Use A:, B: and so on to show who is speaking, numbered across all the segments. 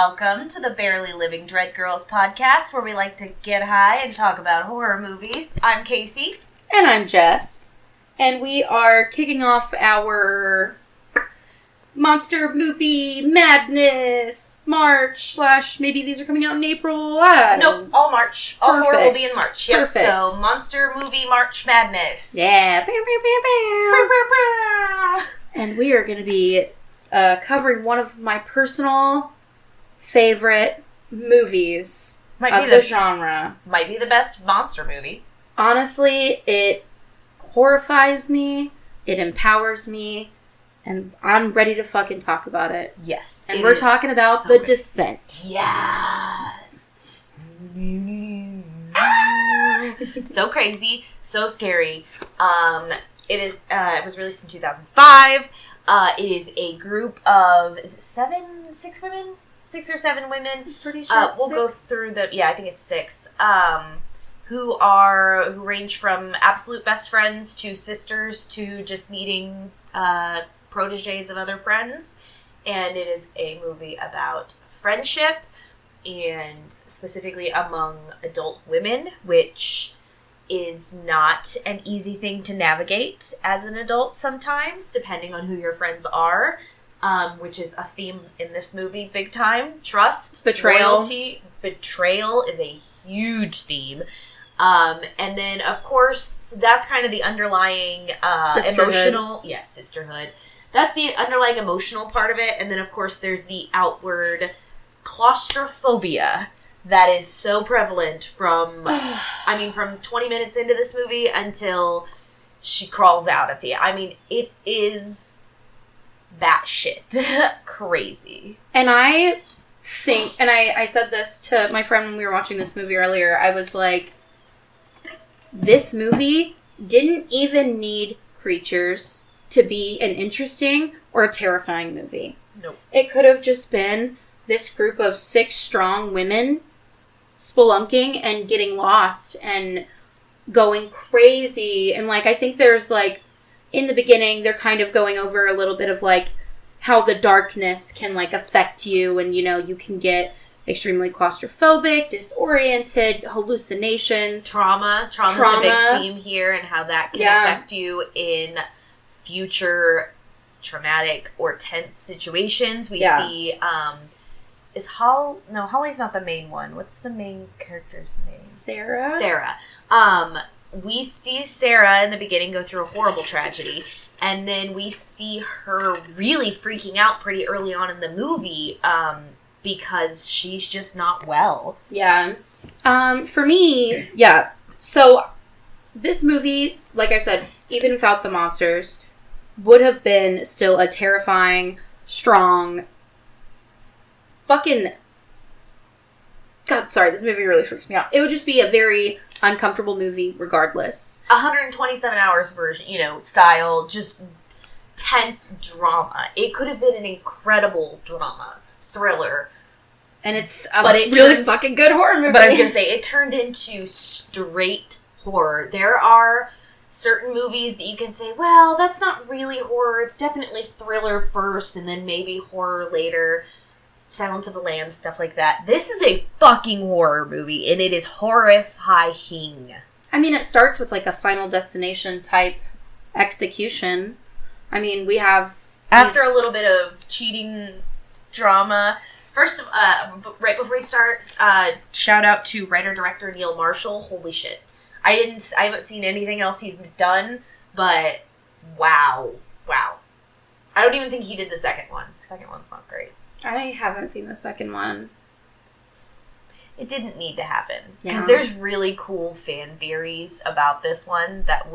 A: welcome to the Barely Living Dread Girls podcast, where we like to get high and talk about horror movies. I'm Casey.
B: And I'm Jess. And we are kicking off our monster movie madness March / maybe these are coming out in April.
A: Nope, all March. All
B: Perfect.
A: 4 will be in March. Yep.
B: Perfect.
A: So monster movie March madness.
B: Yeah.
A: Bow, bow, bow.
B: And we are going to be covering one of my personal favorite movies of the genre.
A: Might be the best monster movie.
B: Honestly, it horrifies me, it empowers me, and I'm ready to fucking talk about it.
A: Yes.
B: And we're talking about The Descent.
A: Yes. So crazy, so scary. It was released in 2005. It is a group of, is it 6 or 7 women?
B: Pretty sure
A: we'll go through I think it's 6. Who range from absolute best friends to sisters to just meeting proteges of other friends. And it is a movie about friendship, and specifically among adult women, which is not an easy thing to navigate as an adult sometimes, depending on who your friends are, which is a theme in this movie big time. Trust,
B: betrayal.
A: Loyalty. Betrayal is a huge theme. And then, of course, that's kind of the underlying emotional... Yes, sisterhood. That's the underlying emotional part of it. And then, of course, there's the outward claustrophobia that is so prevalent from 20 minutes into this movie until she crawls out at the end. I mean, it is batshit crazy.
B: And I think, and I said this to my friend when we were watching this movie earlier, I was like, this movie didn't even need creatures to be an interesting or a terrifying movie.
A: Nope. It
B: could have just been this group of 6 strong women spelunking and getting lost and going crazy. And, I think there's, in the beginning, they're kind of going over a little bit of, how the darkness can, affect you. And, you can get extremely claustrophobic, disoriented, hallucinations.
A: Trauma. Trauma's a big theme here, and how that can affect you in future traumatic or tense situations. We see, Holly's not the main one. What's the main character's name? Sarah. We see Sarah in the beginning go through a horrible tragedy, and then we see her really freaking out pretty early on in the movie, because she's just not well.
B: Yeah. For me, so this movie, like I said, even without the monsters, would have been still a terrifying, strong, fucking... God, sorry, this movie really freaks me out. It would just be a very uncomfortable movie regardless.
A: 127 hours version, style, just tense drama. It could have been an incredible drama, thriller.
B: And it's a really fucking good horror movie.
A: But I was going to say, it turned into straight horror. There are certain movies that you can say, well, that's not really horror. It's definitely thriller first and then maybe horror later. Silence of the Lambs, stuff like that. This is a fucking horror movie, and it is horrifying.
B: I mean, it starts with a Final Destination type execution. I mean, we have...
A: After a little bit of cheating drama... First, right before we start, shout out to writer-director Neil Marshall. Holy shit. I haven't seen anything else he's done, but wow. I don't even think he did the second one. The second one's not great.
B: I haven't seen the second one.
A: It didn't need to happen. Because there's really cool fan theories about this one that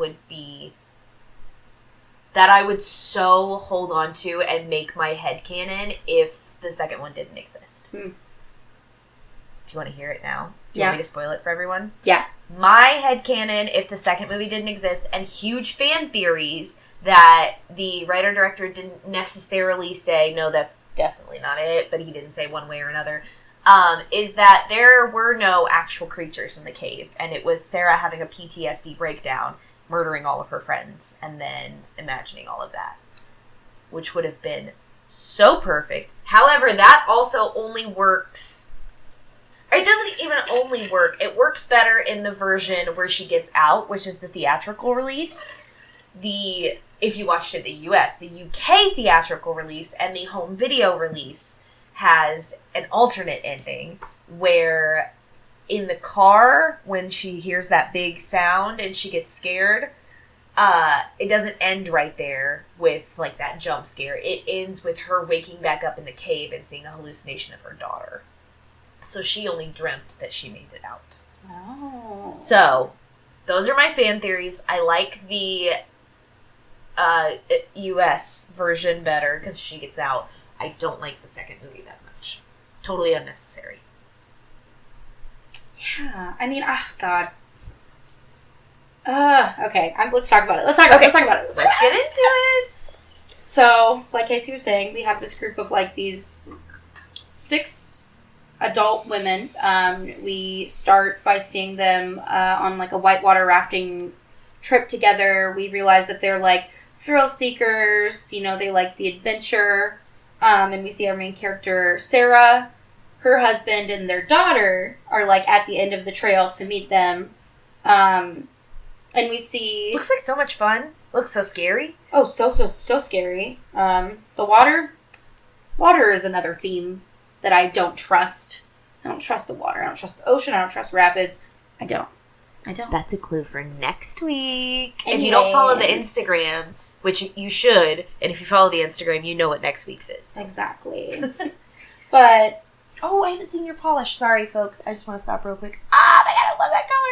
A: I would so hold on to and make my headcanon if the second one didn't exist. Do you want to hear it now? Do you want me to spoil it for everyone?
B: Yeah.
A: My headcanon, if the second movie didn't exist, and huge fan theories that the writer-director didn't necessarily say, no, that's definitely not it, but he didn't say one way or another, is that there were no actual creatures in the cave, and it was Sarah having a PTSD breakdown, murdering all of her friends, and then imagining all of that, which would have been so perfect. However, that also only works. It doesn't even only work. It works better in the version where she gets out, which is the theatrical release. If you watched it in the US, the UK theatrical release and the home video release has an alternate ending where in the car, when she hears that big sound and she gets scared, it doesn't end right there with, like, that jump scare. It ends with her waking back up in the cave and seeing a hallucination of her daughter. So she only dreamt that she made it out.
B: Oh.
A: So, those are my fan theories. I like the US version better because she gets out. I don't like the second movie that much. Totally unnecessary.
B: Yeah, I mean, God. Okay, let's talk about it. Let's talk about it.
A: Let's get into it.
B: So, like Casey was saying, we have this group of, like, these 6 adult women. We start by seeing them on, like, a whitewater rafting trip together. We realize that they're, like, thrill seekers. You know, they like the adventure. And we see our main character, Sarah, her husband, and their daughter are, like, at the end of the trail to meet them. And we see...
A: Looks like so much fun. Looks so scary.
B: Oh, so scary. The water. Water is another theme that I don't trust. I don't trust the water. I don't trust the ocean. I don't trust rapids. I don't.
A: That's a clue for next week.
B: Anyways.
A: If you don't follow the Instagram, which you should, and if you follow the Instagram, you know what next week's is.
B: Exactly. But...
A: Oh, I haven't seen your polish. Sorry, folks. I just want to stop real quick. Ah, my God, I love that color.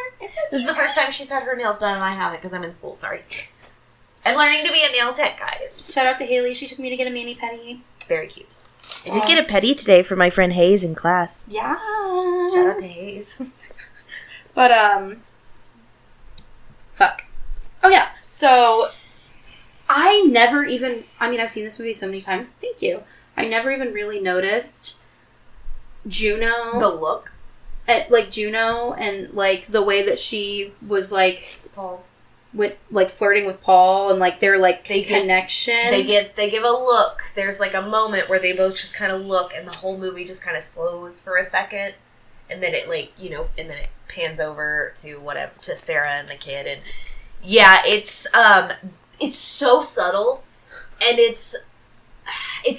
A: This is the first time she's had her nails done, and I haven't because I'm in school. Sorry. I'm learning to be a nail tech, guys.
B: Shout out to Haley. She took me to get a mani-pedi.
A: Very cute. I did get a pedi today for my friend Hayes in class.
B: Yeah.
A: Shout out to Hayes.
B: But, fuck. Oh, yeah. So, I've seen this movie so many times. Thank you. I never even really noticed Juno.
A: The look?
B: Like, Juno and, like, the way that she was, like...
A: Paul.
B: With, like, flirting with Paul and, like, their, like, connection.
A: They give a look. There's, like, a moment where they both just kind of look and the whole movie just kind of slows for a second. And then it, like, you know, and then it pans over to Sarah and the kid. And, yeah, it's so subtle. And it's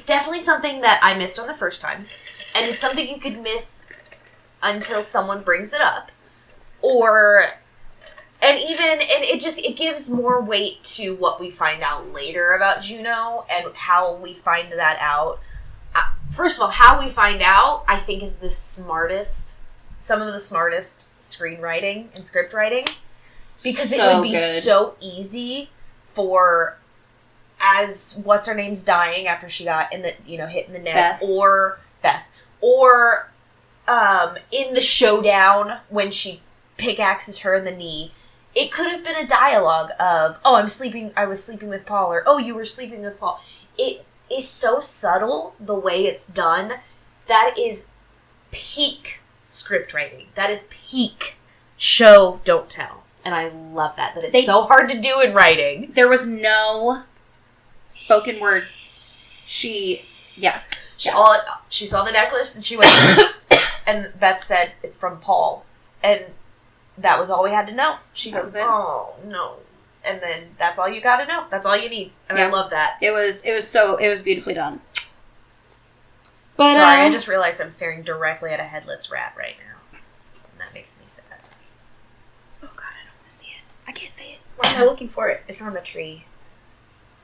A: definitely something that I missed on the first time. And it's something you could miss until someone brings it up. It gives more weight to what we find out later about Juno and how we find that out. First of all, how we find out, I think, is some of the smartest screenwriting and script writing. Because it would be so easy for, as what's-her-name's dying after she got hit in the neck, or Beth, or in the showdown when she pickaxes her in the knee, it could have been a dialogue of, oh, I was sleeping with Paul, or, oh, you were sleeping with Paul. It is so subtle, the way it's done. That is peak script writing. That is peak show, don't tell. And I love that. That is so hard to do in writing.
B: There was no spoken words. She saw
A: the necklace and she went, and Beth said, it's from Paul. And that was all we had to know. She goes, oh, no. And then that's all you got to know. That's all you need. And I love that.
B: It was beautifully done. But,
A: sorry, I just realized I'm staring directly at a headless rat right now. And that makes me sad.
B: Oh, God, I don't want to see it. I can't see it. Why am I looking for it?
A: It's on the tree.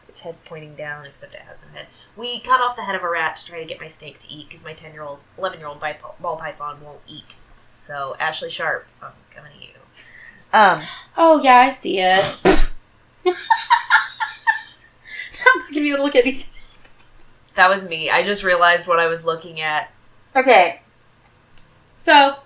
A: Its head's pointing down, except it has no head. We cut off the head of a rat to try to get my snake to eat, because my 11-year-old ball python won't eat. So, Ashley Sharp, I'm coming to you.
B: Oh, yeah, I see it. I'm not going to be able to look at anything.
A: That was me. I just realized what I was looking at.
B: Okay. So,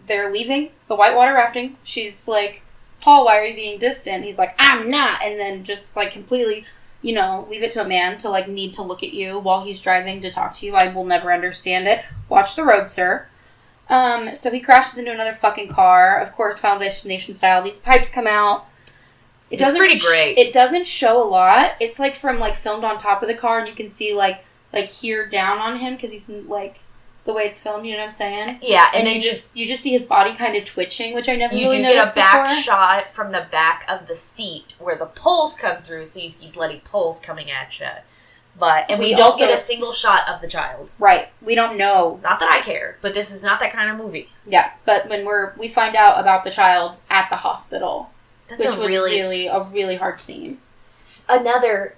B: they're leaving the whitewater rafting. She's like, Paul, why are you being distant? He's like, I'm not. And then just, like, completely, leave it to a man to, like, need to look at you while he's driving to talk to you. I will never understand it. Watch the road, sir. So he crashes into another fucking car. Of course, Final Destination style. These pipes come out. It's pretty great. It doesn't show a lot. It's, like, from, like, filmed on top of the car, and you can see, like, like, hear down on him because he's, like, the way it's filmed, you know what I'm saying?
A: Yeah,
B: and then you just see his body kind of twitching, which I never really noticed before. You do get a back
A: shot from the back of the seat where the poles come through, so you see bloody poles coming at you. And we don't get a single shot of the child.
B: Right. We don't know.
A: Not that I care, but this is not that kind of movie.
B: Yeah, but when we find out about the child at the hospital,
A: which was
B: really a really hard scene.
A: Another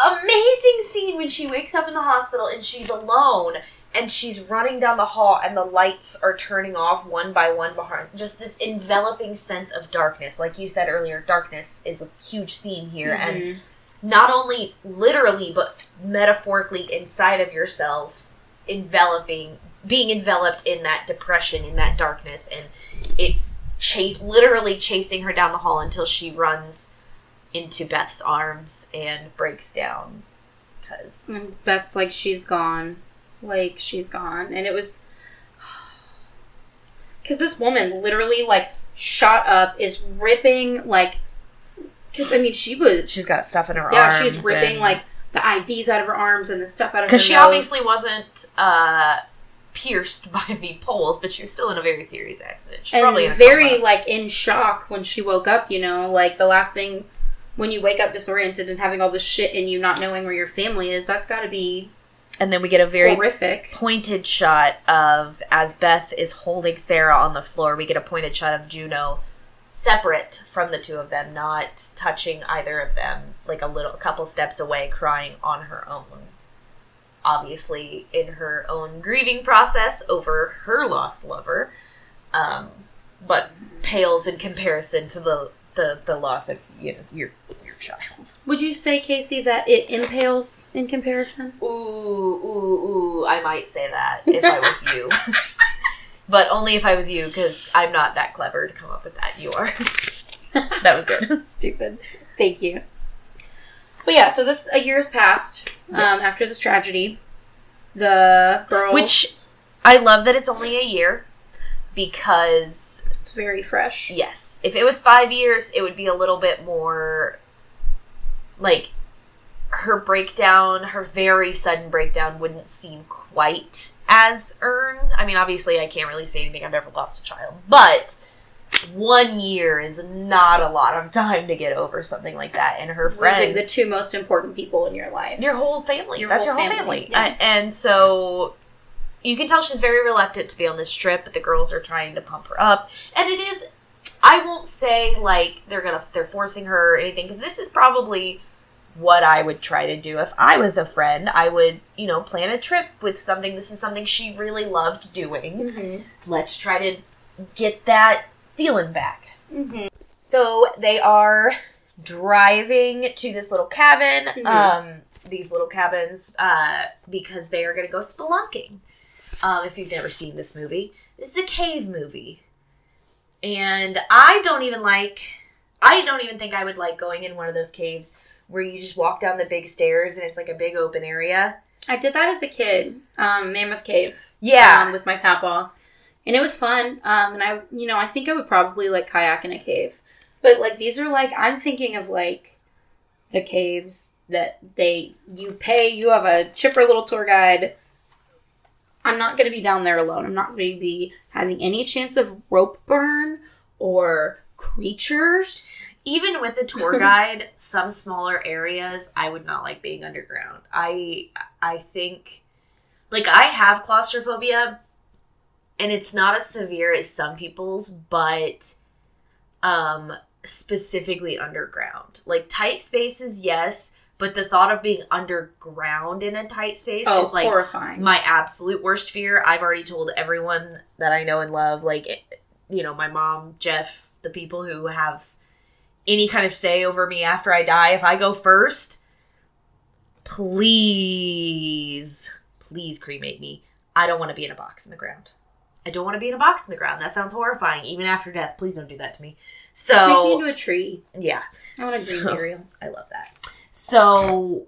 A: amazing scene when she wakes up in the hospital and she's alone and she's running down the hall and the lights are turning off one by one behind. Just this enveloping sense of darkness. Like you said earlier, darkness is a huge theme here. Mm-hmm. And not only literally, but metaphorically inside of yourself, being enveloped in that depression, in that darkness. And it's literally chasing her down the hall until she runs into Beth's arms and breaks down.
B: And Beth's like, she's gone. Like, she's gone. And it was... Because this woman literally, like, shot up, is ripping, like... Because, I mean, she's
A: got stuff in her arms.
B: Yeah, she's ripping, like, the IVs out of her arms and the stuff out of her nose.
A: Because she obviously wasn't pierced by the poles, but she was still in a very serious accident. She probably in a
B: very,
A: coma.
B: Like, in shock when she woke up, you know? Like, the last thing... When you wake up disoriented and having all this shit in you, not knowing where your family is, that's got to be...
A: And then we get a very
B: horrific
A: pointed shot of, as Beth is holding Sarah on the floor, we get a pointed shot of Juno separate from the two of them, not touching either of them, like a couple steps away, crying on her own. Obviously, in her own grieving process over her lost lover, but pales in comparison to the loss of your child.
B: Would you say, Casey, that it impales in comparison?
A: Ooh, I might say that if I was you. But only if I was you, because I'm not that clever to come up with that. You are. That was good.
B: Stupid. Thank you. But yeah, so a year has passed after this tragedy. The girls...
A: Which, I love that it's only a year, because...
B: It's very fresh.
A: Yes. If it was 5 years, it would be a little bit more... Like, her very sudden breakdown wouldn't seem quite as earned. I mean, obviously, I can't really say anything. I've never lost a child. But 1 year is not a lot of time to get over something like that. And her friends...
B: Losing the two most important people in your life.
A: Your whole family. That's your whole family. Yeah. And so... You can tell she's very reluctant to be on this trip, but the girls are trying to pump her up. And it is... I won't say, like, they're forcing her or anything, because this is probably... what I would try to do if I was a friend. I would, plan a trip with something. This is something she really loved doing. Mm-hmm. Let's try to get that feeling back. Mm-hmm. So they are driving to this little cabin. Mm-hmm. These little cabins, because they are going to go spelunking. If you've never seen this movie, this is a cave movie. And I don't even think I would like going in one of those caves where you just walk down the big stairs and it's like a big open area.
B: I did that as a kid. Mammoth Cave.
A: Yeah.
B: With my papa. And it was fun. And I think I would probably like kayak in a cave. But like these are like, I'm thinking of like the caves that you have a chipper little tour guide. I'm not going to be down there alone. I'm not going to be having any chance of rope burn or creatures.
A: Even with a tour guide, some smaller areas, I would not like being underground. I think, like, I have claustrophobia, and it's not as severe as some people's, but specifically underground. Like, tight spaces, yes, but the thought of being underground in a tight space is, like,
B: horrifying.
A: My absolute worst fear. I've already told everyone that I know and love, like, my mom, Jeff, the people who have... any kind of say over me after I die. If I go first, please cremate me. I don't want to be in a box in the ground. That sounds horrifying. Even after death, please don't do that to me. So
B: make me into a tree.
A: Yeah.
B: I want a green burial.
A: I love that. So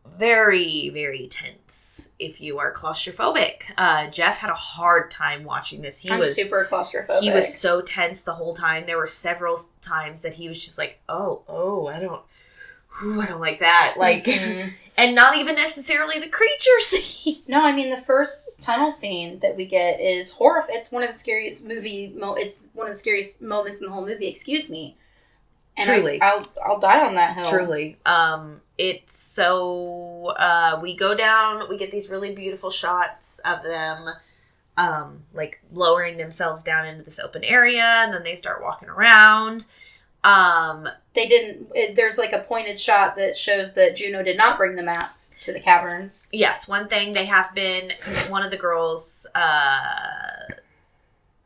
A: very, very tense if you are claustrophobic. Jeff had a hard time watching this.
B: I'm super claustrophobic.
A: He was so tense the whole time. There were several times that he was just like, oh, I don't... ooh, I don't like that. Like, and not even necessarily the creature scene.
B: No, I mean, the first tunnel scene that we get is horrifying. It's one of the scariest it's one of the scariest moments in the whole movie, excuse me. And
A: Truly.
B: I'll die on that hill.
A: Truly. It's so, we go down, we get these really beautiful shots of them, like, lowering themselves down into this open area, and then they start walking around.
B: There's, like, a pointed shot that shows that Juno did not bring the map to the caverns.
A: Yes, one thing, they have been, one of the girls, I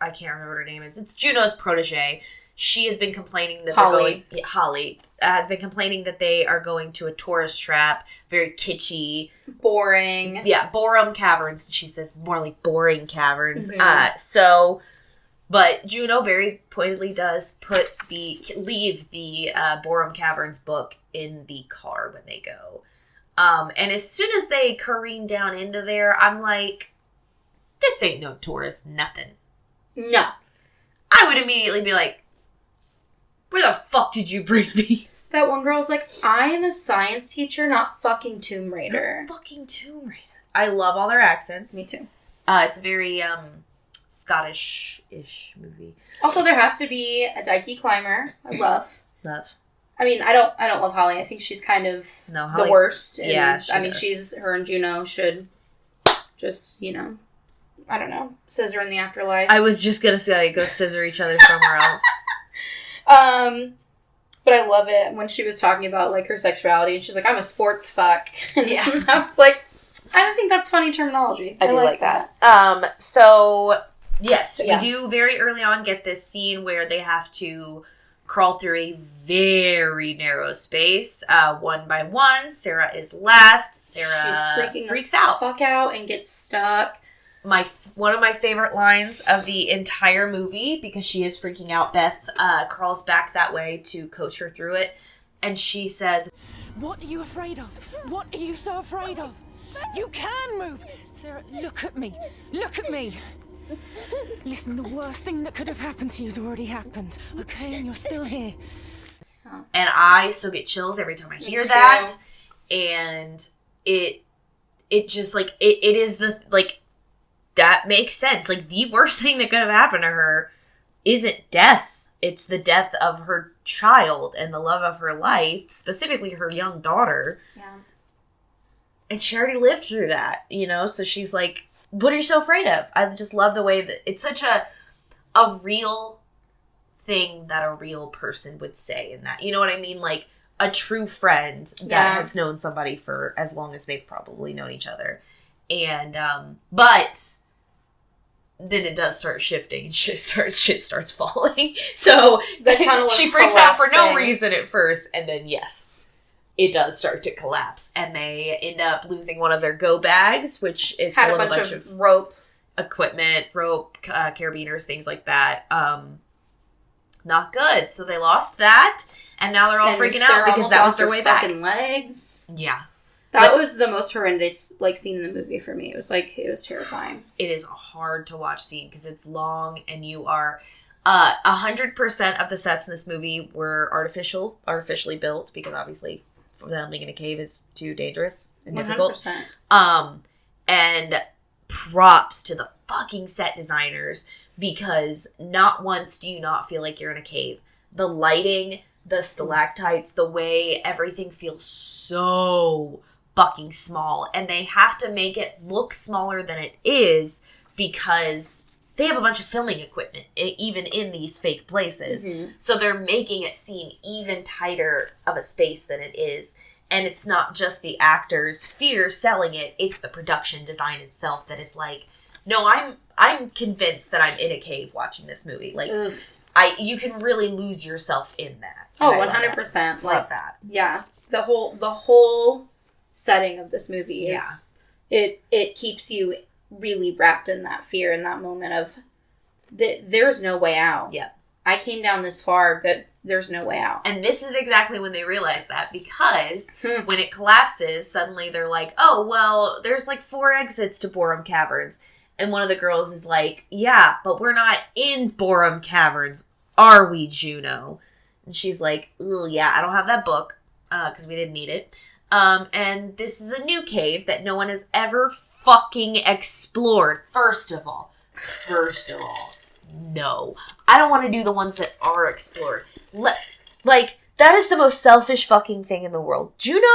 A: can't remember what her name is, it's Juno's protege. She has been complaining that Holly has been complaining that they are going to a tourist trap, very kitschy.
B: Boring.
A: Yeah, Borum Caverns. She says more like boring caverns. But Juno very pointedly does leave the Borum Caverns book in the car when they go. And as soon as they careen down into there, I'm like, this ain't no tourist, nothing.
B: No.
A: I would immediately be like, where the fuck did you bring me?
B: That one girl's like, I am a science teacher, not fucking Tomb Raider.
A: Not fucking Tomb Raider. I love all their accents.
B: Me too.
A: It's a very Scottish-ish movie.
B: Also, there has to be a dykey climber. I love. I mean, I don't love Holly. I think she's kind of the worst. And,
A: yeah,
B: her and Juno should just, I don't know, scissor in the afterlife.
A: I was just gonna say, go scissor each other somewhere else.
B: But I love it when she was talking about, like, her sexuality, and she's like, I'm a sports fuck. And
A: yeah.
B: I was like, I don't think that's funny terminology.
A: I do like that. So, yes, we do very early on get this scene where they have to crawl through a very narrow space, one by one. Sarah is last. Sarah freaks out.
B: Fuck out and gets stuck.
A: One of my favorite lines of the entire movie, because she is freaking out, Beth crawls back that way to coach her through it, and she says,
C: "What are you afraid of? What are you so afraid of? You can move! Sarah, look at me! Look at me! Listen, the worst thing that could have happened to you has already happened, okay? And you're still here."
A: And I still get chills every time I hear that, and it just, like, it is the, like, that makes sense. Like, the worst thing that could have happened to her isn't death. It's the death of her child and the love of her life, specifically her young daughter.
B: Yeah.
A: And she already lived through that, So she's like, what are you so afraid of? I just love the way that it's such a real thing that a real person would say in that. You know what I mean? Like, a true friend that has known somebody for as long as they've probably known each other. And, but then it does start shifting and shit starts falling. So
B: the tunnel
A: she freaks out for no reason at first, and then it does start to collapse, and they end up losing one of their go bags, which is full of a bunch of
B: rope
A: equipment, carabiners, things like that. Not good. So they lost that, and now they're all freaking out because that was their way back.
B: Legs.
A: Yeah.
B: That was the most horrendous, like, scene in the movie for me. It was terrifying. It
A: is a hard to watch scene because it's long, and you are 100% of the sets in this movie were artificially built, because obviously filming in a cave is too dangerous and
B: 100%.
A: difficult. And props to the fucking set designers, because not once do you not feel like you're in a cave. The lighting, the stalactites, the way everything feels so fucking small, and they have to make it look smaller than it is because they have a bunch of filming equipment even in these fake places. Mm-hmm. So they're making it seem even tighter of a space than it is. And it's not just the actors' fear selling it, it's the production design itself that is like, no, I'm convinced that I'm in a cave watching this movie. Like, you can really lose yourself in that.
B: Oh, 100%.
A: Love that.
B: Yeah. The whole setting of this movie is, it keeps you really wrapped in that fear in that moment of, there's no way out.
A: Yeah.
B: I came down this far, but there's no way out.
A: And this is exactly when they realize that, because when it collapses, suddenly they're like, oh, well, there's like 4 exits to Borum Caverns. And one of the girls is like, yeah, but we're not in Borum Caverns, are we, Juno? And she's like, oh, yeah, I don't have that book. because we didn't need it. And this is a new cave that no one has ever fucking explored. First of all, no. I don't want to do the ones that are explored. That is the most selfish fucking thing in the world. Juno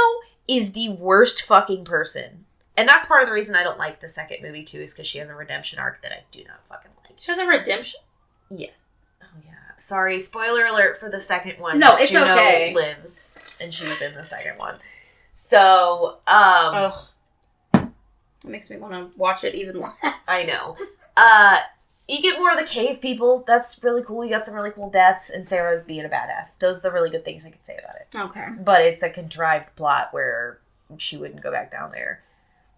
A: is the worst fucking person. And that's part of the reason I don't like the second movie, too, is because she has a redemption arc that I do not fucking like.
B: She has a redemption?
A: Yeah. Oh, yeah. Sorry, spoiler alert for the second one.
B: No, it's
A: Juno
B: okay.
A: lives, and she's in the second one. So,
B: Ugh. It makes me want to watch it even less.
A: I know. You get more of the cave people. That's really cool. You got some really cool deaths, and Sarah's being a badass. Those are the really good things I can say about it.
B: Okay.
A: But it's a contrived plot where she wouldn't go back down there.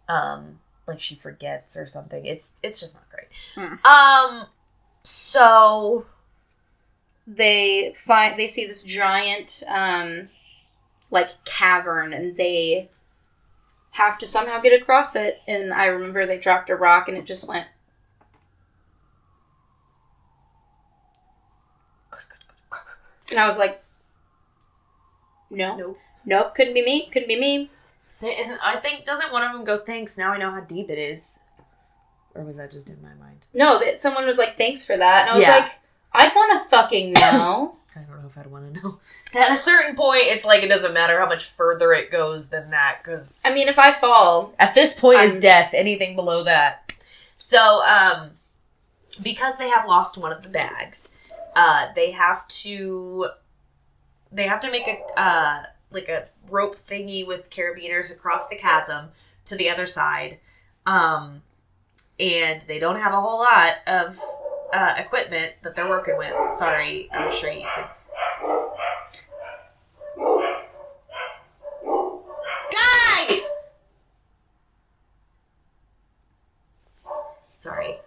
A: Like she forgets or something. It's just not great. So
B: they see this giant cavern, and they have to somehow get across it. And I remember they dropped a rock and it just went. And I was like, nope, couldn't be me.
A: And I think, doesn't one of them go, thanks, now I know how deep it is? Or was that just in my mind?
B: No, someone was like, thanks for that. And I was like, I'd want to fucking know.
A: I don't know if I'd want to know. At a certain point, it's like it doesn't matter how much further it goes than that, because...
B: I mean, if I fall...
A: At this point is death, anything below that. So, because they have lost one of the bags, they have to make a rope thingy with carabiners across the chasm to the other side. And they don't have a whole lot of equipment that they're working with. Sorry, I'm sure you can... Guys! Sorry.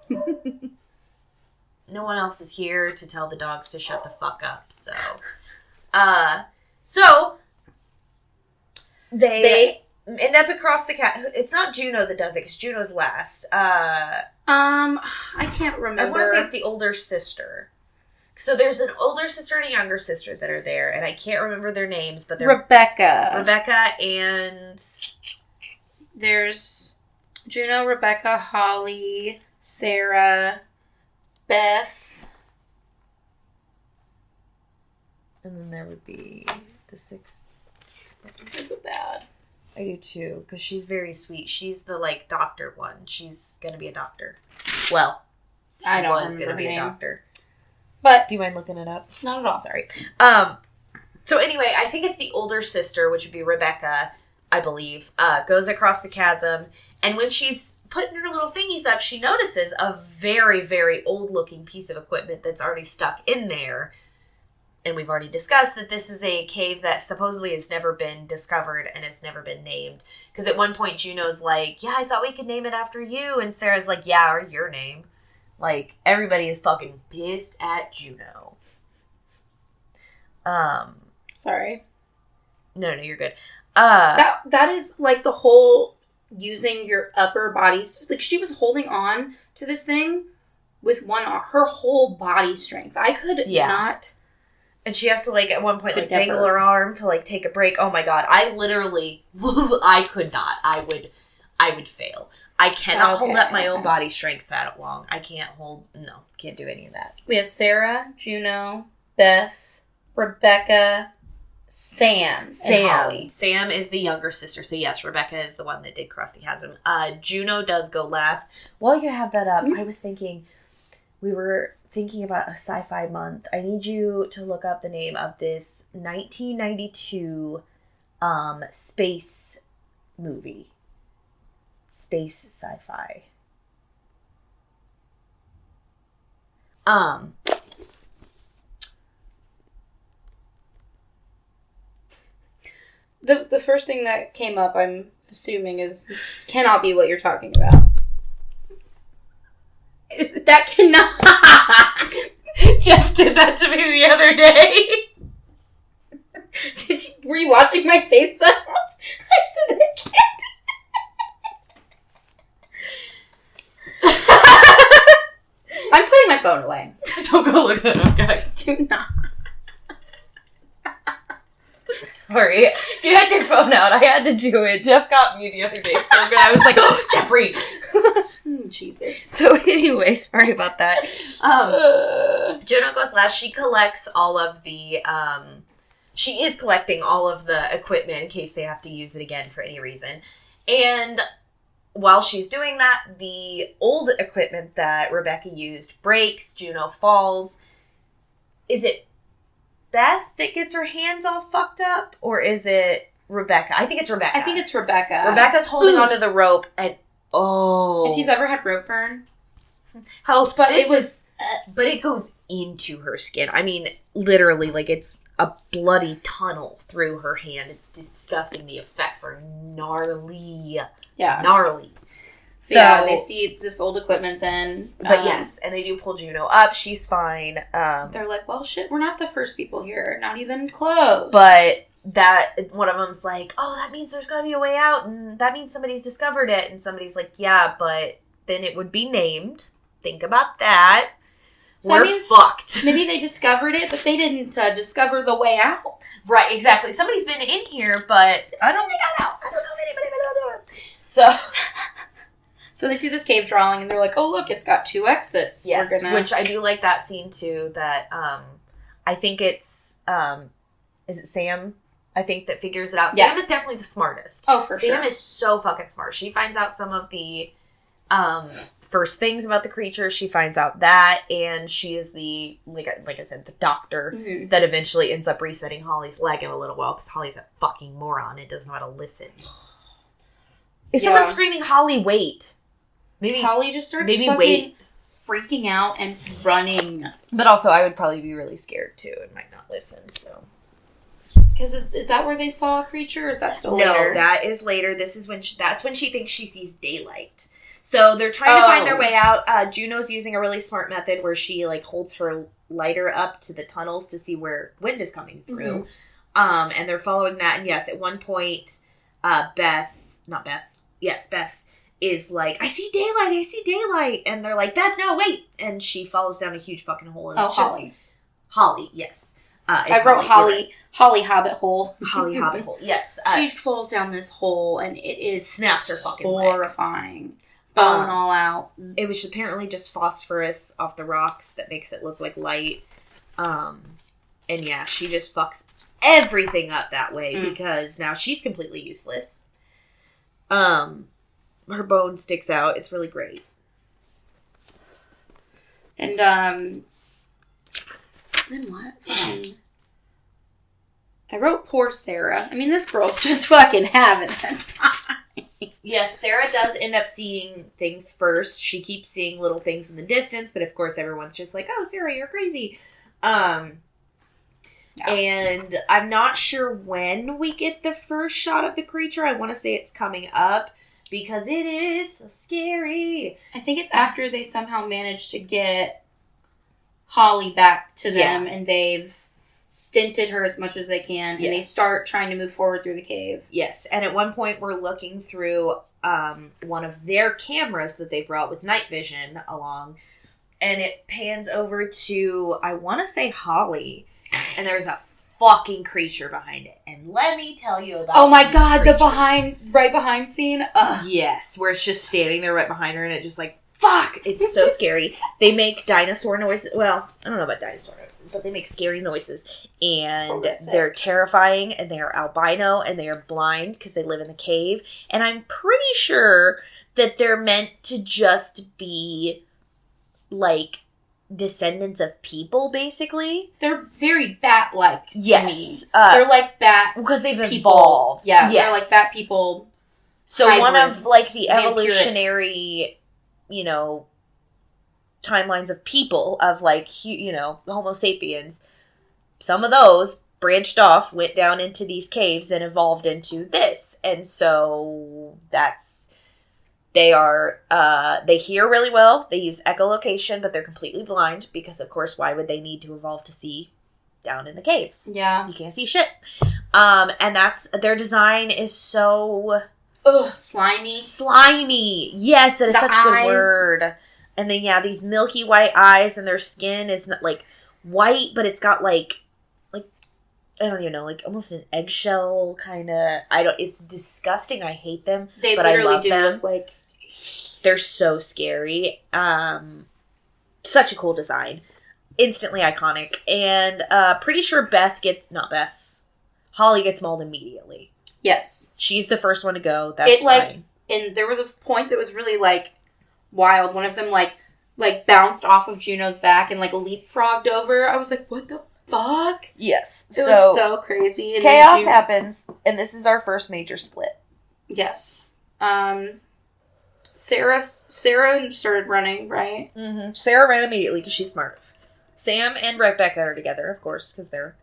A: No one else is here to tell the dogs to shut the fuck up, so... So they end up across the It's not Juno that does it, because Juno's last.
B: I can't remember.
A: I want to say it's the older sister. So there's an older sister and a younger sister that are there, and I can't remember their names, but they're... Rebecca and...
B: There's Juno, Rebecca, Holly, Sarah, Beth...
A: And then there would be the sixth.
B: I feel bad.
A: I do too, because she's very sweet. She's the doctor one. She's gonna be a doctor. Well,
B: I don't
A: was gonna be a doctor.
B: But
A: do you mind looking it up?
B: Not at all.
A: Sorry. So anyway, I think it's the older sister, which would be Rebecca, I believe, goes across the chasm, and when she's putting her little thingies up, she notices a very, very old-looking piece of equipment that's already stuck in there. And we've already discussed that this is a cave that supposedly has never been discovered and has never been named. Because at one point, Juno's like, yeah, I thought we could name it after you. And Sarah's like, yeah, or your name. Everybody is fucking pissed at Juno.
B: Sorry.
A: No, you're good.
B: That is, the whole using your upper body... she was holding on to this thing with her whole body strength. I could not...
A: And she has to, at one point, dangle her arm to, take a break. Oh, my God. I literally... I could not. I would fail. I cannot hold up my own body strength that long. I can't do any of that.
B: We have Sarah, Juno, Beth, Rebecca, Sam, and Holly.
A: Sam is the younger sister. So, yes, Rebecca is the one that did cross the chasm. Juno does go last. While you have that up, I was thinking... We were thinking about a sci-fi month. I need you to look up the name of this 1992 space movie. Space sci-fi.
B: The first thing that came up, I'm assuming, cannot be what you're talking about. That cannot.
A: Jeff did that to me the other day.
B: Were you watching my face? I said that can't. I'm putting my phone away.
A: Don't go look that up, guys.
B: Do not.
A: Sorry. You had your phone out. I had to do it. Jeff got me the other day so good. I was like, oh, Jeffrey!
B: Jesus.
A: So anyway, sorry about that. Juno goes last. She collects all of the, she is collecting all of the equipment in case they have to use it again for any reason. And while she's doing that, the old equipment that Rebecca used breaks. Juno falls. Is it Beth that gets her hands all fucked up? Or is it Rebecca? I think it's Rebecca.
B: I think it's Rebecca.
A: Rebecca's holding onto the rope and
B: if you've ever had rope burn.
A: Oh,
B: but
A: but it goes into her skin. I mean, literally, like, it's a bloody tunnel through her hand. It's disgusting. The effects are gnarly.
B: Yeah.
A: Gnarly. So
B: yeah, they see this old equipment then.
A: But yes, and they do pull Juno up. She's fine.
B: They're like, well, shit, we're not the first people here. Not even close.
A: But that one of them's like, oh, that means there's gotta be a way out, and that means somebody's discovered it. And somebody's like, yeah, but then it would be named. Think about that. So we're fucked.
B: Maybe they discovered it, but they didn't discover the way out.
A: Right, exactly. Somebody's been in here, but I don't think I got out. I don't know if anybody been out.
B: So they see this cave drawing, and they're like, oh, look, it's got 2 exits.
A: Yes, which I do like that scene, too, that I think it's, is it Sam? I think that figures it out.
B: Yeah.
A: Sam is definitely the smartest.
B: Oh, for sure.
A: Sam is so fucking smart. She finds out some of the first things about the creature. She finds out that, and she is the, like I said, the doctor that eventually ends up resetting Holly's leg in a little while, because Holly's a fucking moron and doesn't know how to listen. If someone's screaming, Holly, wait. Maybe
B: Holly just starts freaking out and running.
A: But also, I would probably be really scared, too, and might not listen, so.
B: Because is that where they saw a creature, or is that still later?
A: No, that is later. This is that's when she thinks she sees daylight. So they're trying to find their way out. Juno's using a really smart method where she, like, holds her lighter up to the tunnels to see where wind is coming through. And they're following that. And yes, at one point, Beth is like, I see daylight. And they're like, Beth, no, wait. And she follows down a huge fucking hole. And
B: Holly.
A: Holly, yes.
B: I wrote Holly Hobbit hole.
A: Holly Hobbit hole, yes.
B: She falls down this hole, and it is
A: snaps her fucking
B: horrifying. Leg. Bone all out.
A: It was apparently just phosphorus off the rocks that makes it look like light. And yeah, she just fucks everything up that way because now she's completely useless. Her bone sticks out. It's really great.
B: And, then what? I wrote poor Sarah. I mean, this girl's just fucking having the time.
A: Yes, Sarah does end up seeing things first. She keeps seeing little things in the distance, but of course everyone's just like, oh, Sarah, you're crazy. And I'm not sure when we get the first shot of the creature. I want to say it's coming up because it is so scary.
B: I think it's after they somehow managed to get Holly back to them, and they've stinted her as much as they can, and they start trying to move forward through the cave.
A: Yes, and at one point we're looking through one of their cameras that they brought with night vision along, and it pans over to, I want to say Holly, and there's a fucking creature behind it. And let me tell you about
B: oh my god,
A: creatures.
B: The right behind scene? Ugh.
A: Yes, where it's just standing there right behind her, and it just like, fuck! It's so scary. They make dinosaur noises. Well, I don't know about dinosaur noises, but they make scary noises. And they're terrifying, and they are albino, and they are blind because they live in the cave. And I'm pretty sure that they're meant to just be, like, descendants of people, basically.
B: They're very bat-like to me. They're like bat
A: because they've
B: people.
A: Evolved.
B: Yeah, they're like bat people.
A: So
B: hybrids,
A: one of, like, the evolutionary, you know, timelines of people, of, like, you know, Homo sapiens, some of those branched off, went down into these caves and evolved into this. And so that's, they hear really well. They use echolocation, but they're completely blind because, of course, why would they need to evolve to see down in the caves?
B: Yeah.
A: You can't see shit. And that's, their design is so...
B: Ugh, slimy.
A: Slimy. Yes, that is such a good word. And then, yeah, these milky white eyes, and their skin is not, like, white, but it's got, like, I don't even know, like almost an eggshell kind of. It's disgusting. I hate them.
B: They
A: but
B: literally
A: I love
B: do
A: them.
B: look like.
A: They're so scary. Such a cool design. Instantly iconic. And pretty sure Holly gets mauled immediately.
B: Yes.
A: She's the first one to go. That's fine.
B: And there was a point that was really, like, wild. One of them, like bounced off of Juno's back and, like, leapfrogged over. I was like, what the fuck?
A: Yes.
B: It was so crazy. And
A: chaos happens, and this is our first major split.
B: Yes. Sarah started running, right?
A: Mm-hmm. Sarah ran immediately because she's smart. Sam and Rebecca are together, of course, because they're...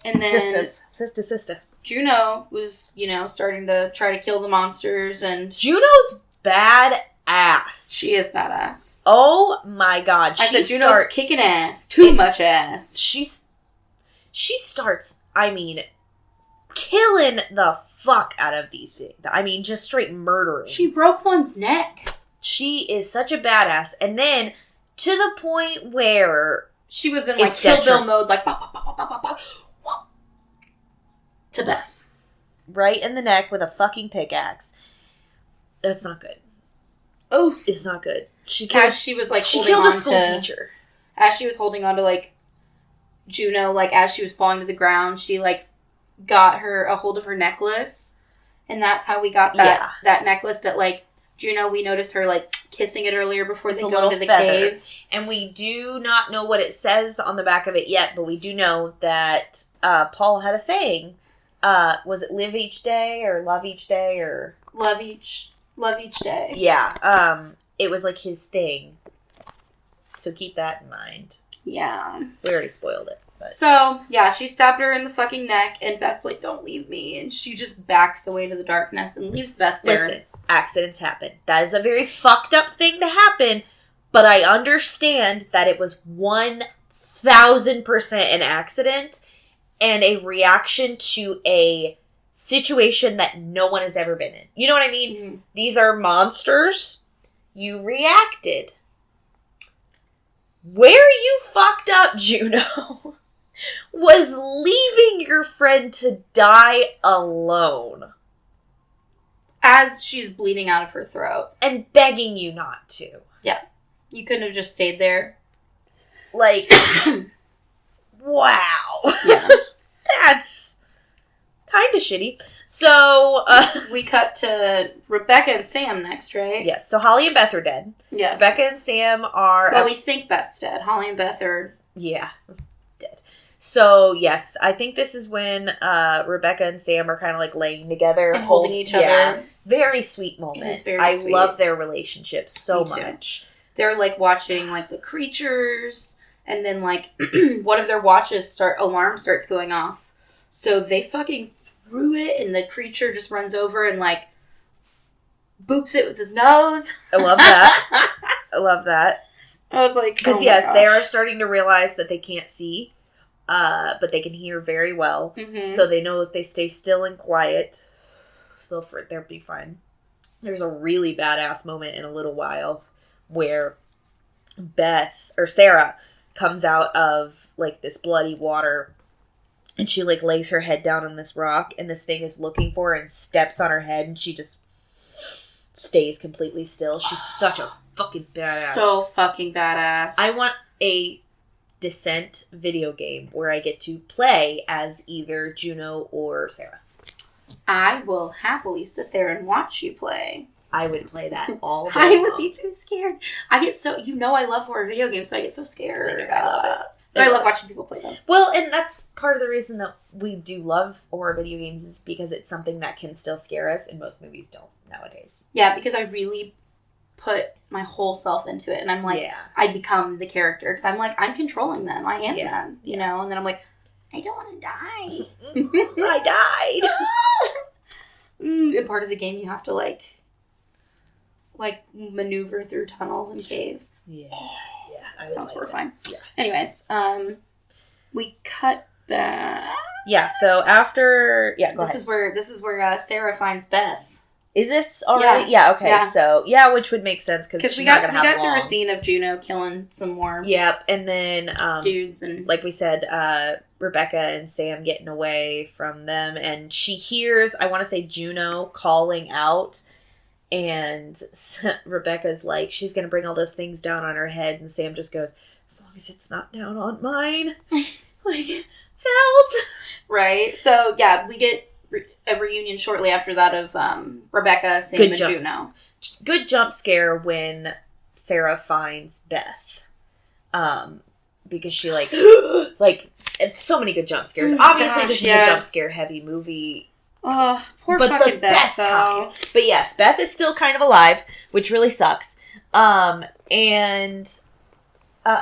B: And then...
A: Sister.
B: Juno was, starting to try to kill the monsters, and...
A: Juno's badass.
B: She is badass.
A: Oh my god.
B: I said Juno's kicking ass. Too much ass.
A: She starts, killing the fuck out of these things. Just straight murdering.
B: She broke one's neck.
A: She is such a badass. And then, to the point where...
B: She was in, like, Kill Bill mode, like, bah, bah, bah, bah, bah, bah, bah, to Beth.
A: Right in the neck with a fucking pickaxe. That's not good.
B: Oh.
A: It's not good. She
B: killed a school
A: teacher.
B: As she was holding on to, like, Juno, like, as she was falling to the ground, she, like, got a hold of her necklace. And that's how we got that necklace that, like, Juno, we noticed her, like, kissing it earlier before they go into the cave.
A: And we do not know what it says on the back of it yet, but we do know that Paul had a saying. Was it live each day or love each day or...
B: Love each day.
A: Yeah. It was like his thing. So keep that in mind.
B: Yeah.
A: We already spoiled it. But.
B: So, yeah, she stabbed her in the fucking neck, and Beth's like, don't leave me. And she just backs away to the darkness and leaves Beth there.
A: Listen, accidents happen. That is a very fucked up thing to happen, but I understand that it was 1,000% an accident and a reaction to a situation that no one has ever been in. You know what I mean? Mm-hmm. These are monsters. You reacted. Where you fucked up, Juno, was leaving your friend to die alone.
B: As she's bleeding out of her throat.
A: And begging you not to.
B: Yeah. You couldn't have just stayed there.
A: Like, wow.
B: Yeah.
A: That's kind of shitty. So,
B: we cut to Rebecca and Sam next, right?
A: Yes. So Holly and Beth are dead.
B: Yes.
A: Rebecca and Sam are...
B: Well, we think Beth's dead. Holly and Beth are...
A: Yeah. Dead. So, yes. I think this is when Rebecca and Sam are kind of like laying together.
B: And holding each other.
A: Very sweet moment. I love their relationship so much.
B: They're like watching like the creatures, and then like one of their watches alarm starts going off. So they fucking threw it, and the creature just runs over and like boops it with his nose.
A: I love that. I love that.
B: I was like,
A: because they are starting to realize that they can't see, but they can hear very well. Mm-hmm. So they know if they stay still and quiet, they'll be fine. There's a really badass moment in a little while where Sarah comes out of like this bloody water, and she like lays her head down on this rock, and this thing is looking for her and steps on her head, and she just stays completely still. She's such a fucking badass.
B: So fucking badass.
A: I want a Descent video game where I get to play as either Juno or Sarah.
B: I will happily sit there and watch you play.
A: I would play that all day
B: I would be too scared. I get so... I love horror video games, but I get so scared.
A: I love it.
B: But I love watching people play them.
A: Well, and that's part of the reason that we do love horror video games is because it's something that can still scare us, and most movies don't nowadays.
B: Yeah, because I really put my whole self into it, and I'm like, I become the character, because I'm like, I'm controlling them. I am them, you know? And then I'm like, I don't want to die.
A: I died.
B: And part of the game, you have to, like maneuver through tunnels and caves.
A: Yeah.
B: Sounds horrifying. Yeah. Anyways, we cut back.
A: Yeah. So after,
B: This is where Sarah finds Beth.
A: Is this already? Yeah, okay. Yeah. So, yeah, which would make sense because she's not going to have long. We got
B: through a scene of Juno killing some more
A: Yep, and then...
B: dudes and...
A: Like we said, Rebecca and Sam getting away from them, and she hears, I want to say, Juno calling out, and Rebecca's like, she's going to bring all those things down on her head, and Sam just goes, as long as it's not down on mine. Like, felt.
B: Right, so, yeah, we get... a reunion shortly after that of Rebecca, Sam, and Juno.
A: Good jump scare when Sarah finds Beth. Because she, like, it's so many good jump scares. Obviously, this is a jump scare heavy movie.
B: Oh, poor fucking Beth. But the best kind.
A: But yes, Beth is still kind of alive, which really sucks. And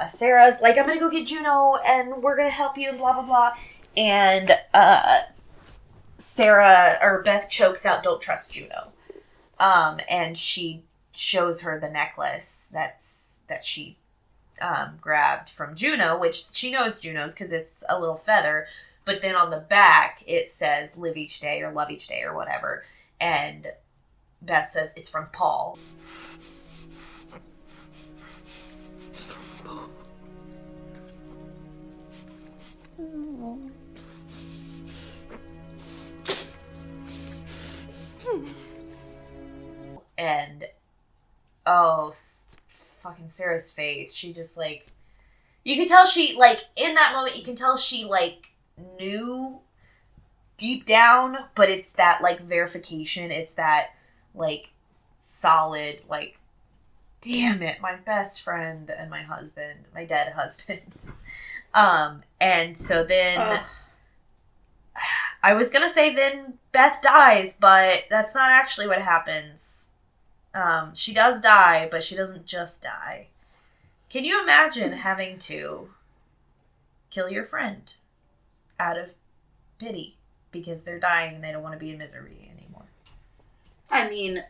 A: Sarah's like, I'm going to go get Juno, and we're going to help you, and blah, blah, blah. And, Sarah, or Beth chokes out, don't trust Juno. And she shows her the necklace that she grabbed from Juno, which she knows Juno's because it's a little feather. But then on the back, it says live each day or love each day or whatever. And Beth says it's from Paul. And fucking Sarah's face, she just like, you can tell she, like, in that moment, you can tell she, like, knew deep down, but it's that, like, verification, it's that, like, solid, like, damn it, my best friend and my husband, my dead husband. And so then, I was gonna say then Beth dies, but that's not actually what happens. She does die, but she doesn't just die. Can you imagine having to kill your friend out of pity because they're dying and they don't want to be in misery anymore?
B: I mean,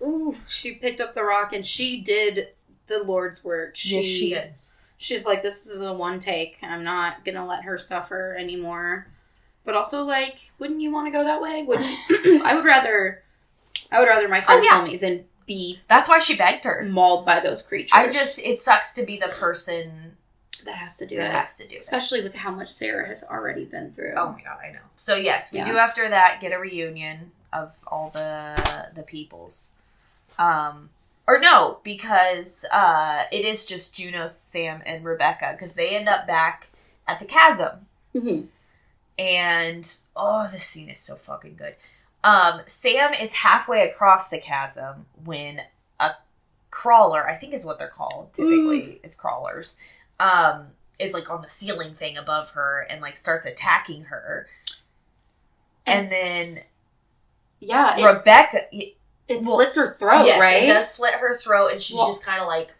B: she picked up the rock and she did the Lord's work.
A: Yes, she did.
B: She's like, this is a one take. I'm not going to let her suffer anymore. But also, like, wouldn't you want to go that way? I would rather my friend kill me than be...
A: That's why she begged her.
B: Mauled by those creatures.
A: It sucks to be the person...
B: that has to do
A: it.
B: Especially with how much Sarah has already been through.
A: Oh my god, I know. So yes, we do after that get a reunion of all the peoples. Or no, because it is just Juno, Sam, and Rebecca, because they end up back at the chasm.
B: Mm-hmm.
A: And, this scene is so fucking good. Sam is halfway across the chasm when a crawler, I think is what they're called, typically, is crawlers, is, like, on the ceiling thing above her and, like, starts attacking her. And then...
B: yeah,
A: Rebecca...
B: It slits her throat,
A: yes,
B: right?
A: Yes, it does slit her throat, and she's just kind of, like,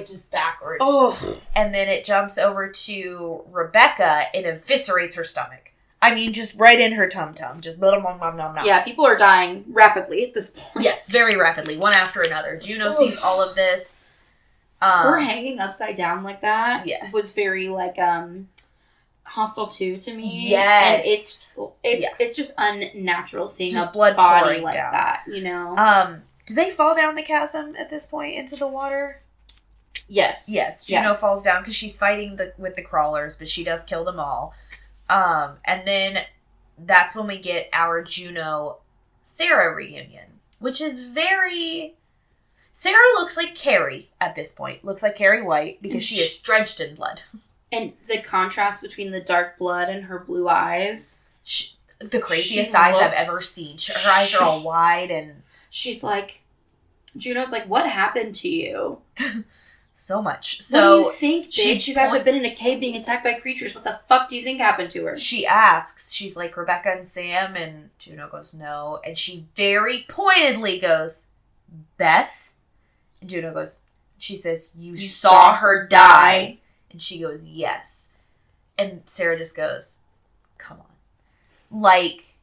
A: just backwards.
B: Oh.
A: And then it jumps over to Rebecca and eviscerates her stomach. I mean, just right in her tum-tum. Just blah, blah, blah, blah, blah.
B: Yeah, people are dying rapidly at this point.
A: Yes, very rapidly. One after another. Juno sees all of this.
B: Her hanging upside down like that was very, like, Hostel 2 to me.
A: Yes.
B: And it's just unnatural seeing
A: just
B: a
A: blood
B: body like
A: down.
B: that, you know?
A: Do they fall down the chasm at this point into the water?
B: Yes.
A: Yes, Juno falls down because she's fighting with the crawlers, but she does kill them all. And then that's when we get our Juno-Sarah reunion, which is very... Sarah looks like Carrie at this point. Looks like Carrie White because she is drenched in blood.
B: And the contrast between the dark blood and her blue eyes.
A: The craziest eyes I've ever seen. Her eyes are all wide and...
B: She's like... Juno's like, what happened to you?
A: So much.
B: So what do you think, bitch? You guys have been in a cave being attacked by creatures. What the fuck do you think happened to her?
A: She asks. She's like, Rebecca and Sam, and Juno goes, no. And she very pointedly goes, Beth? And Juno goes, she says, you saw her die. And she goes, yes. And Sarah just goes, come on. Like,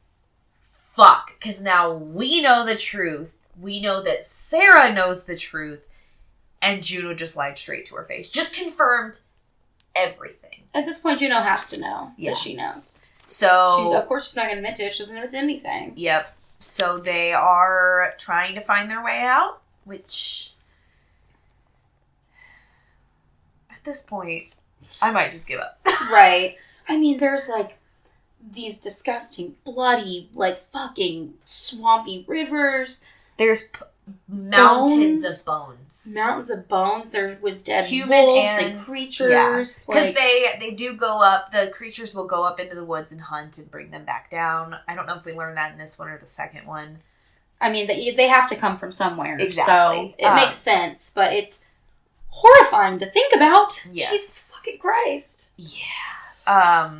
A: fuck. Because now we know the truth. We know that Sarah knows the truth. And Juno just lied straight to her face. Just confirmed everything.
B: At this point, Juno has to know that she knows.
A: So...
B: of course she's not going to admit to it. She doesn't admit to anything.
A: Yep. So they are trying to find their way out, which at this point, I might just give up.
B: Right. I mean, there's, like, these disgusting, bloody, like, fucking swampy rivers.
A: There's mountains of bones.
B: Mountains of bones. There was dead
A: Human
B: wolves
A: and
B: creatures.
A: Because they do go up, the creatures will go up into the woods and hunt and bring them back down. I don't know if we learned that in this one or the second one.
B: I mean, they have to come from somewhere.
A: Exactly.
B: So it makes sense, but it's horrifying to think about.
A: Yes.
B: Jesus fucking Christ.
A: Yeah.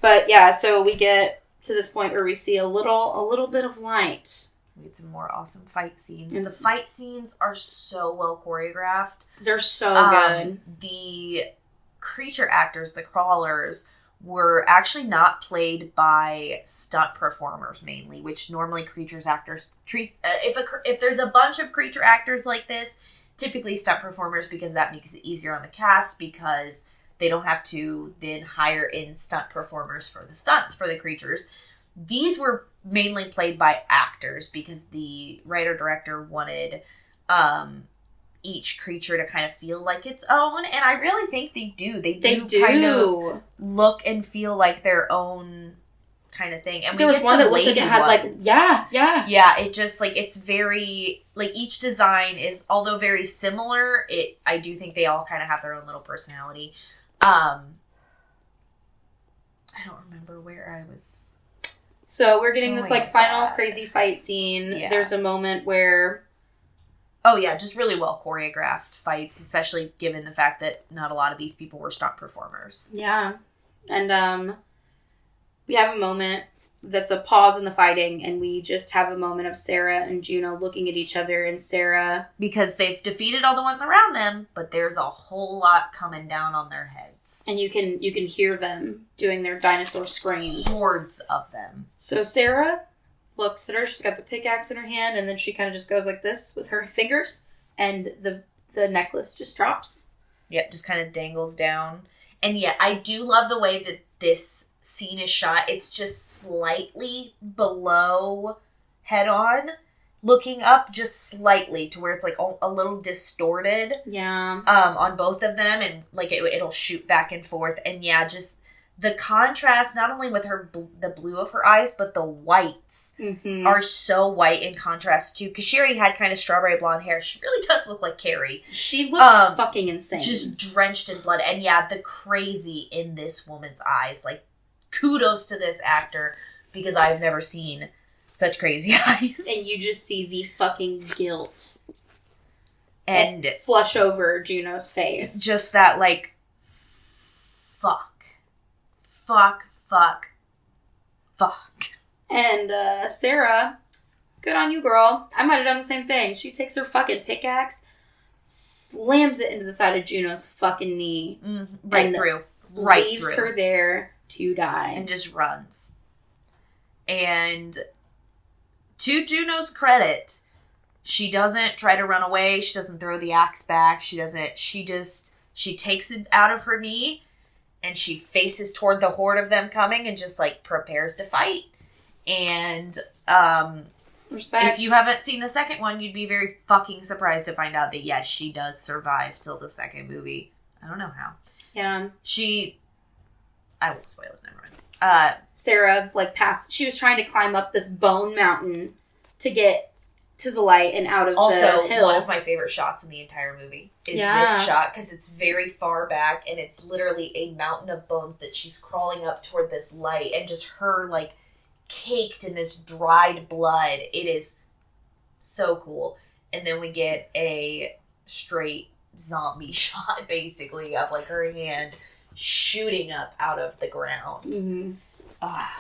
B: But yeah, so we get to this point where we see a little bit of light.
A: We get some more awesome fight scenes. And the fight scenes are so well choreographed.
B: They're so good.
A: The creature actors, the crawlers, were actually not played by stunt performers mainly, which normally creatures actors treat. If there's a bunch of creature actors like this, typically stunt performers, because that makes it easier on the cast, because they don't have to then hire in stunt performers for the stunts for the creatures. These were mainly played by actors because the writer-director wanted each creature to kind of feel like its own. And I really think they do. They do kind of look and feel like their own kind of thing. And
B: there was one that looked like it had ones. Yeah,
A: it just, like, it's very, like, each design is, although very similar, I do think they all kind of have their own little personality. I don't remember where I was.
B: So we're getting this, like, final crazy fight scene. Yeah. There's a moment where...
A: Oh, yeah, just really well choreographed fights, especially given the fact that not a lot of these people were stunt performers.
B: Yeah. And we have a moment that's a pause in the fighting, and we just have a moment of Sarah and Juno looking at each other, and Sarah...
A: Because they've defeated all the ones around them, but there's a whole lot coming down on their heads.
B: And you can hear them doing their dinosaur screams.
A: Hordes of them.
B: So Sarah looks at her, she's got the pickaxe in her hand, and then she kind of just goes like this with her fingers, and the necklace just drops.
A: Yep, just kind of dangles down. And yeah, I do love the way that this scene is shot. It's just slightly below head on, looking up just slightly to where it's like a little distorted.
B: Yeah.
A: On both of them, and like it'll shoot back and forth. And yeah, just the contrast, not only with the blue of her eyes, but the whites are so white in contrast too. Because she already had kind of strawberry blonde hair. She really does look like Carrie.
B: She looks fucking insane.
A: Just drenched in blood. And yeah, the crazy in this woman's eyes. Like, kudos to this actor, because I've never seen such crazy eyes.
B: And you just see the fucking guilt.
A: And
B: flush over Juno's face.
A: Just that, like, fuck.
B: And Sarah, good on you, girl. I might have done the same thing. She takes her fucking pickaxe, slams it into the side of Juno's fucking knee.
A: Right through.
B: Leaves her there to die.
A: And just runs. And to Juno's credit, she doesn't try to run away. She doesn't throw the axe back. She takes it out of her knee, and she faces toward the horde of them coming and just, like, prepares to fight. And
B: respect.
A: If you haven't seen the second one, you'd be very fucking surprised to find out that, yes, she does survive till the second movie. I don't know how.
B: Yeah.
A: I won't spoil it, never mind.
B: Sarah, like, she was trying to climb up this bone mountain to get to the light and out of the hill.
A: Also, one of my favorite shots in the entire movie is this shot, because it's very far back, and it's literally a mountain of bones that she's crawling up toward this light, and just her, like, caked in this dried blood. It is so cool. And then we get a straight zombie shot, basically, of, like, her hand shooting up out of the ground.
B: Mm-hmm.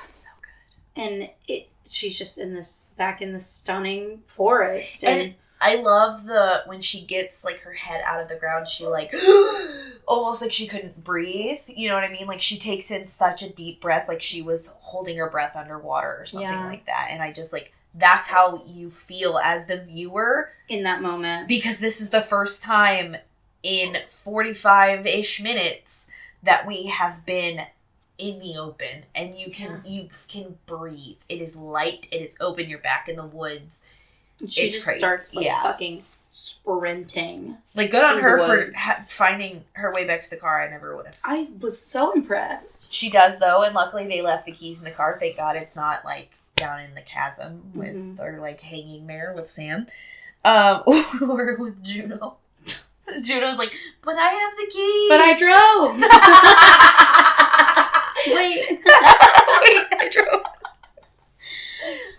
A: So good.
B: And she's just back in this stunning forest. And
A: I love when she gets, like, her head out of the ground, she, like, almost like she couldn't breathe. You know what I mean? Like, she takes in such a deep breath, like she was holding her breath underwater or something like that. And I just, like, that's how you feel as the viewer.
B: In that moment.
A: Because this is the first time in 45-ish minutes that we have been in the open, and you can breathe. It is light. It is open. You're back in the woods.
B: She
A: it's
B: just
A: crazy.
B: starts fucking sprinting.
A: Good on her for finding her way back to the car. I never would have.
B: I was so impressed.
A: She does, though, and luckily they left the keys in the car. Thank God it's not down in the chasm with or hanging there with Sam, or with Juno. Juno's like, but I have the keys.
B: But I drove. Wait,
A: I drove.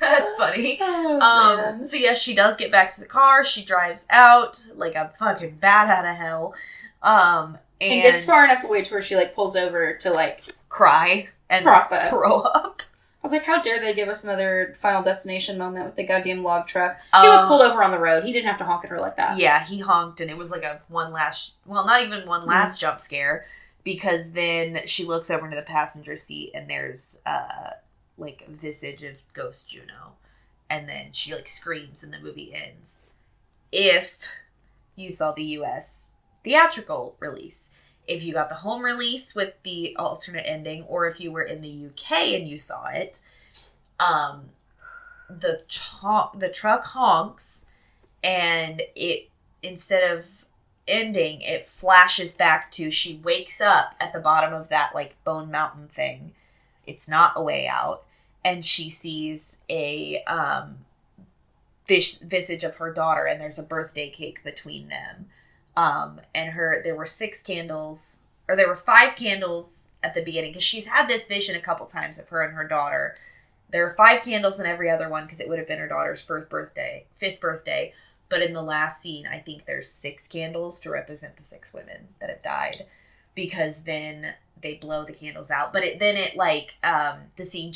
A: That's funny.
B: Oh,
A: so yeah, she does get back to the car. She drives out like a fucking bat out of hell. And
B: gets far enough away to where she pulls over to
A: cry and
B: process.
A: Throw up.
B: I was like, how dare they give us another Final Destination moment with the goddamn log truck. She was pulled over on the road. He didn't have to honk at her like that.
A: Yeah, he honked, and it was not even one last jump scare, because then she looks over into the passenger seat, and there's a visage of Ghost Juno, and then she screams, and the movie ends. If you saw the U.S. theatrical release. If you got the home release with the alternate ending, or if you were in the UK and you saw it, the truck honks, and it, instead of ending, it flashes back to she wakes up at the bottom of that Bone Mountain thing. It's not a way out, and she sees a visage of her daughter, and there's a birthday cake between them. And there were 6 candles, or there were 5 candles at the beginning, because she's had this vision a couple times of her and her daughter. There are 5 candles in every other one, because it would have been her daughter's 5th birthday. But in the last scene, I think there's 6 candles to represent the 6 women that have died, because then they blow the candles out. But the scene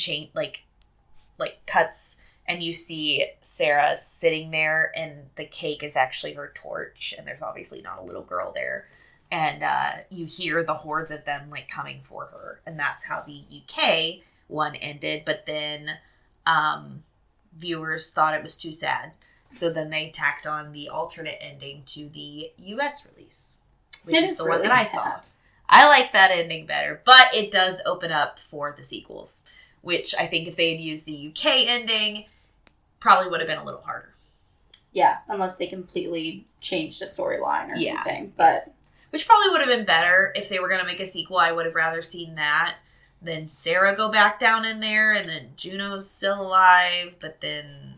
A: cuts. And you see Sarah sitting there, and the cake is actually her torch, and there's obviously not a little girl there. And you hear the hordes of them coming for her, and that's how the UK one ended. But then viewers thought it was too sad, so then they tacked on the alternate ending to the US release, which is the really one that I saw. I like that ending better, but it does open up for the sequels, which I think if they had used the UK ending, probably would have been a little harder.
B: Yeah, unless they completely changed the storyline or something. But
A: which probably would have been better if they were going to make a sequel. I would have rather seen that than Sarah go back down in there, and then Juno's still alive, but then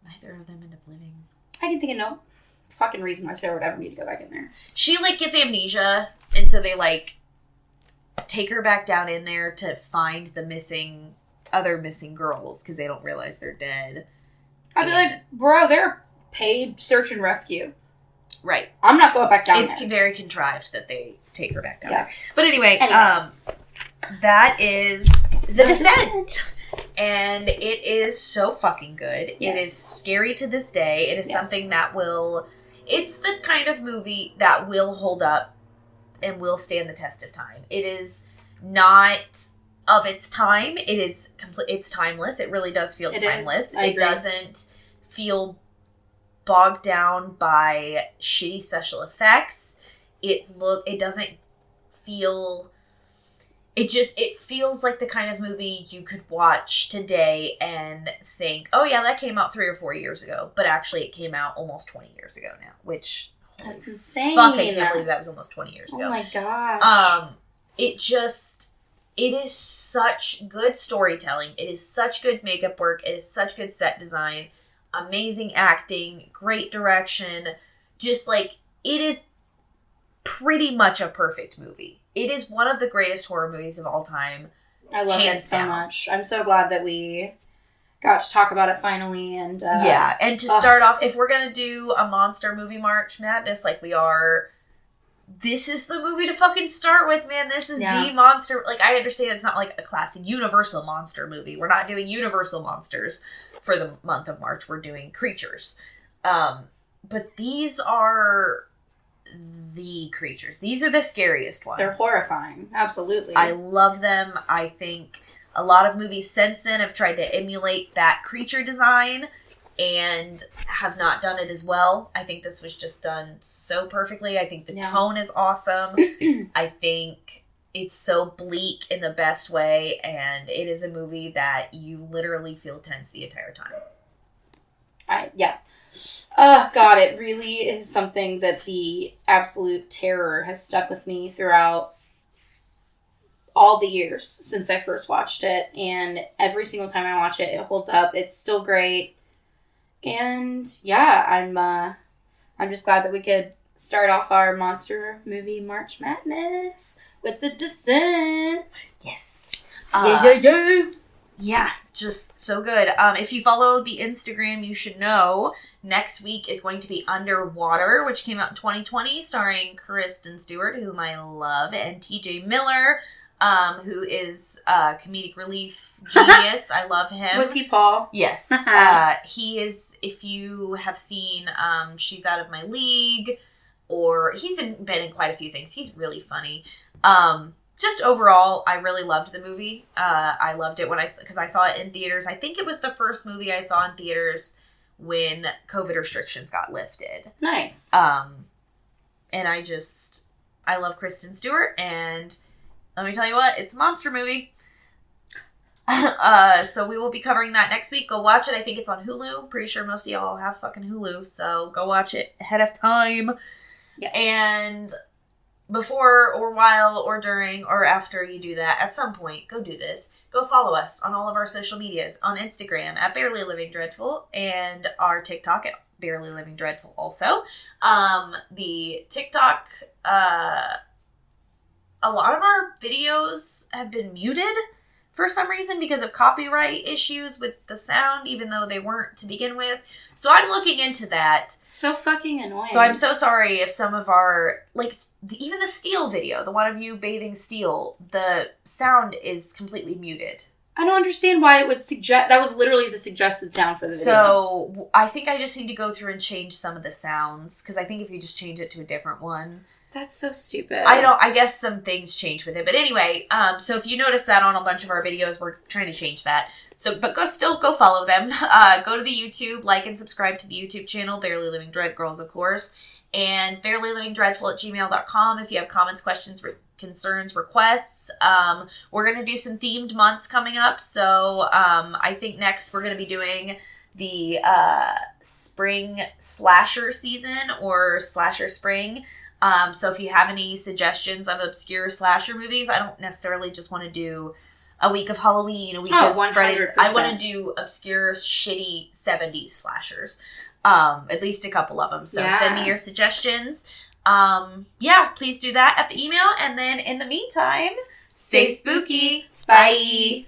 A: neither of them end up living.
B: I can think of no fucking reason why Sarah would ever need to go back in there.
A: She gets amnesia, and so they take her back down in there to find the other missing girls, because they don't realize they're dead.
B: I'd be like, bro, they're paid search and rescue.
A: Right.
B: I'm not going back down there.
A: It's very contrived that they take her back down there. But anyway, that is The Descent. And it is so fucking good. Yes. It is scary to this day. It is something that it's the kind of movie that will hold up and will stand the test of time. It is not of its time. It is it's timeless. It really does feel timeless. It doesn't feel bogged down by shitty special effects. It doesn't feel, it feels like the kind of movie you could watch today and think, oh yeah, that came out 3 or 4 years ago, but actually it came out almost 20 years ago now, which
B: that's insane.
A: Fuck, I can't believe that was almost 20 years ago.
B: Oh my gosh.
A: It is such good storytelling. It is such good makeup work. It is such good set design. Amazing acting. Great direction. Just it is pretty much a perfect movie. It is one of the greatest horror movies of all time.
B: I love it so much. I'm so glad that we got to talk about it finally. And
A: and to start off, if we're going to do a monster movie March Madness like we are, this is the movie to fucking start with, man. This is the monster. I understand it's not a classic Universal monster movie. We're not doing Universal monsters for the month of March. We're doing creatures. But these are the creatures. These are the scariest ones.
B: They're horrifying. Absolutely.
A: I love them. I think a lot of movies since then have tried to emulate that creature design and have not done it as well. I think this was just done so perfectly. I think the tone is awesome. I think it's so bleak in the best way, and it is a movie that you literally feel tense the entire time.
B: Oh, God, it really is something that the absolute terror has stuck with me throughout all the years since I first watched it. And every single time I watch it, it holds up. It's still great. And, yeah, I'm just glad that we could start off our monster movie March Madness with The Descent.
A: Yes.
B: Yeah.
A: Just so good. If you follow the Instagram, you should know next week is going to be Underwater, which came out in 2020, starring Kristen Stewart, whom I love, and TJ Miller, who is comedic relief genius. I love him.
B: Was he Paul?
A: Yes. He is, if you have seen She's Out of My League, or he's been in quite a few things. He's really funny. Just overall, I really loved the movie. I loved it because I saw it in theaters. I think it was the first movie I saw in theaters when COVID restrictions got lifted.
B: Nice.
A: And I love Kristen Stewart, and let me tell you what, it's a monster movie. So we will be covering that next week. Go watch it. I think it's on Hulu. Pretty sure most of y'all have fucking Hulu, so go watch it ahead of time.
B: Yes.
A: And before or while or during or after you do that, at some point, go do this. Go follow us on all of our social medias. On Instagram at Barely Living Dreadful, and our TikTok at Barely Living Dreadful also. The TikTok, a lot of our videos have been muted for some reason because of copyright issues with the sound, even though they weren't to begin with. So I'm looking into that.
B: So fucking annoying.
A: So I'm so sorry if some of our, even the Steel video, the one of you bathing Steel, the sound is completely muted.
B: I don't understand why it would suggest... That was literally the suggested sound for the video.
A: So I think I just need to go through and change some of the sounds, because I think if you just change it to a different one...
B: That's so stupid.
A: I guess some things change with it. But anyway, so if you notice that on a bunch of our videos, we're trying to change that. So, but go follow them. Go to the YouTube, like and subscribe to the YouTube channel, Barely Living Dread Girls, of course. And barelylivingdreadful@gmail.com if you have comments, questions, concerns, requests. We're going to do some themed months coming up. So, I think next we're going to be doing the spring slasher season, or slasher spring. So if you have any suggestions of obscure slasher movies, I don't necessarily just want to do a week of Halloween, a week of Friday. I want to do obscure, shitty 70s slashers. At least a couple of them. So send me your suggestions. Please do that at the email. And then in the meantime, stay spooky. Bye.